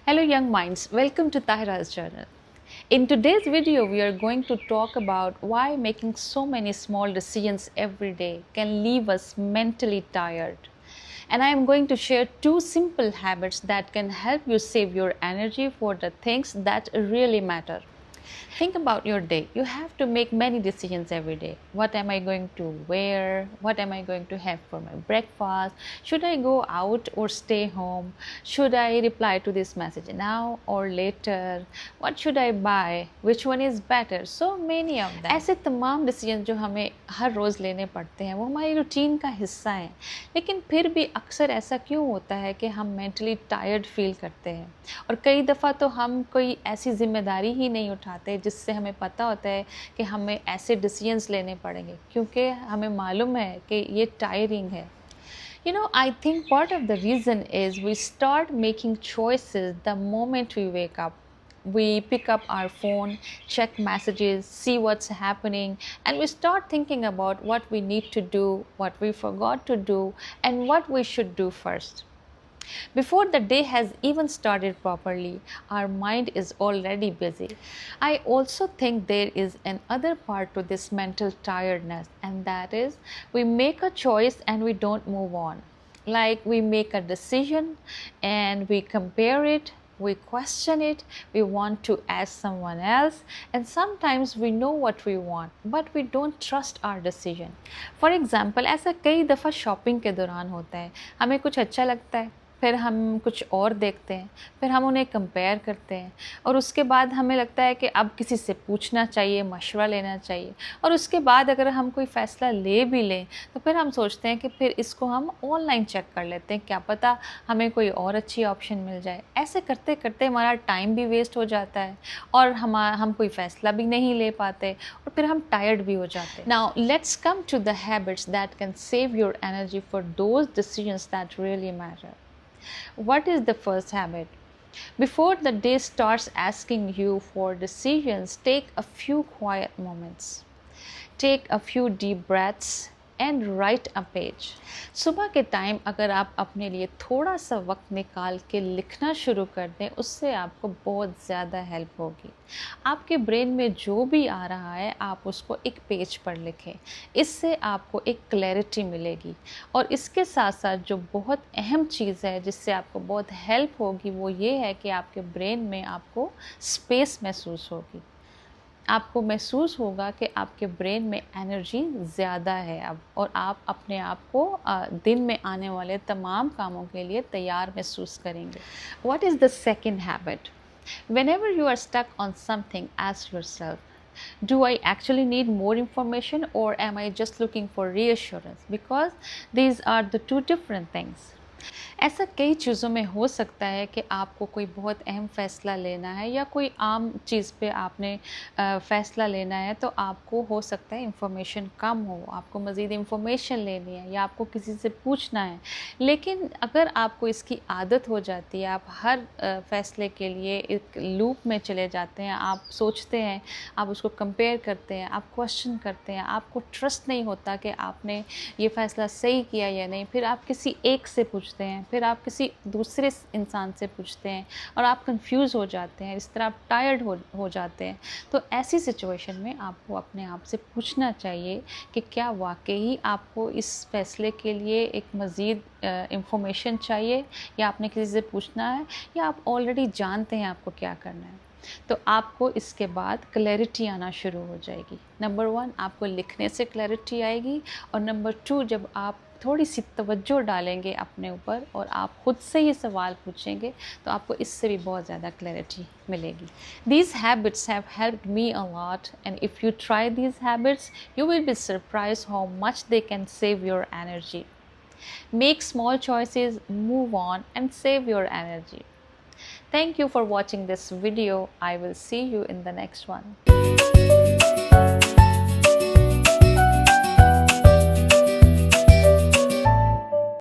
Hello young minds, welcome to Tahira's Journal. In today's video, we are going to talk about why making so many small decisions every day can leave us mentally tired. And I am going to share two simple habits that can help you save your energy for the things that really matter. Think about your day. You have to make many decisions every day. What am I going to wear? What am I going to have for my breakfast? Should I go out or stay home? Should I reply to this message now or later? What should I buy? Which one is better? So many of them. ऐसे तमाम decision जो हमें हर रोज़ लेने पड़ते हैं वो हमारी routine का हिस्सा है, लेकिन फिर भी अक्सर ऐसा क्यों होता है कि हम मेंटली टायर्ड फील करते हैं और कई दफ़ा तो हम कोई ऐसी जिम्मेदारी ही नहीं उठाते जिससे हमें पता होता है कि हमें ऐसे डिसीजंस लेने पड़ेंगे क्योंकि हमें मालूम है कि ये टायरिंग है. You know, I think part of the reason is we start making choices the moment we wake up. We pick up our phone, check messages, see what's happening, and we start thinking about what we need to do, what we forgot to do, and what we should do first. Before the day has even started properly, our mind is already busy. I also think there is another part to this mental tiredness, and that is we make a choice and we don't move on. Like we make a decision and we compare it, we question it, we want to ask someone else, and sometimes we know what we want, but we don't trust our decision. For example, ऐसा कई दफ़ा shopping के दौरान होता है. हमें कुछ अच्छा लगता है, फिर हम कुछ और देखते हैं, फिर हम उन्हें कंपेयर करते हैं और उसके बाद हमें लगता है कि अब किसी से पूछना चाहिए, मशवरा लेना चाहिए, और उसके बाद अगर हम कोई फ़ैसला ले भी लें तो फिर हम सोचते हैं कि फिर इसको हम ऑनलाइन चेक कर लेते हैं, क्या पता हमें कोई और अच्छी ऑप्शन मिल जाए. ऐसे करते करते हमारा टाइम भी वेस्ट हो जाता है और हम कोई फ़ैसला भी नहीं ले पाते और फिर हम टायर्ड भी हो जाते हैं. Now let's come to the habits that can save your energy for those decisions that really matter. What is the first habit? Before the day starts asking you for decisions, take a few quiet moments. Take a few deep breaths and write a page. सुबह के time अगर आप अपने लिए थोड़ा सा वक्त निकाल के लिखना शुरू कर दें, उससे आपको बहुत ज़्यादा हेल्प होगी. आपके ब्रेन में जो भी आ रहा है आप उसको एक पेज पर लिखें. इससे आपको एक क्लैरिटी मिलेगी. और इसके साथ साथ जो बहुत अहम चीज़ है जिससे आपको बहुत हेल्प होगी वो ये है कि आपके ब्रेन में आपको स्पेस महसूस होगी. आपको महसूस होगा कि आपके ब्रेन में एनर्जी ज़्यादा है अब, और आप अपने आप को दिन में आने वाले तमाम कामों के लिए तैयार महसूस करेंगे. What is the second habit? Whenever you are stuck on something, ask yourself, do I actually need more information or am I just looking for reassurance? Because these are the two different things. ऐसा कई चीज़ों में हो सकता है कि आपको कोई बहुत अहम फ़ैसला लेना है या कोई आम चीज़ पे आपने फ़ैसला लेना है, तो आपको हो सकता है इंफॉर्मेशन कम हो, आपको मज़ीद इंफॉर्मेशन लेनी है या आपको किसी से पूछना है. लेकिन अगर आपको इसकी आदत हो जाती है, आप हर फ़ैसले के लिए एक लूप में चले जाते हैं, आप सोचते हैं, आप उसको कंपेयर करते हैं, आप क्वेश्चन करते हैं, आपको ट्रस्ट नहीं होता कि आपने ये फ़ैसला सही किया या नहीं, फिर आप किसी एक से पूछते हैं, फिर आप किसी दूसरे इंसान से पूछते हैं और आप कंफ्यूज हो जाते हैं. इस तरह आप टायर्ड हो जाते हैं. तो ऐसी सिचुएशन में आपको अपने आप से पूछना चाहिए कि क्या वाकई आपको इस फैसले के लिए एक मज़ीद इंफॉर्मेशन चाहिए, या आपने किसी से पूछना है, या आप ऑलरेडी जानते हैं आपको क्या करना है. तो आपको इसके बाद क्लैरिटी आना शुरू हो जाएगी. नंबर 1, आपको लिखने से क्लैरिटी आएगी, और नंबर 2, जब आप थोड़ी सी तवज्जो डालेंगे अपने ऊपर और आप खुद से ही सवाल पूछेंगे तो आपको इससे भी बहुत ज़्यादा क्लैरिटी मिलेगी. These habits have helped me a lot, and if you try these habits, you will be surprised how much they can save your energy. Make small choices, move on, and save your energy. Thank you for watching this video. I will see you in the next one.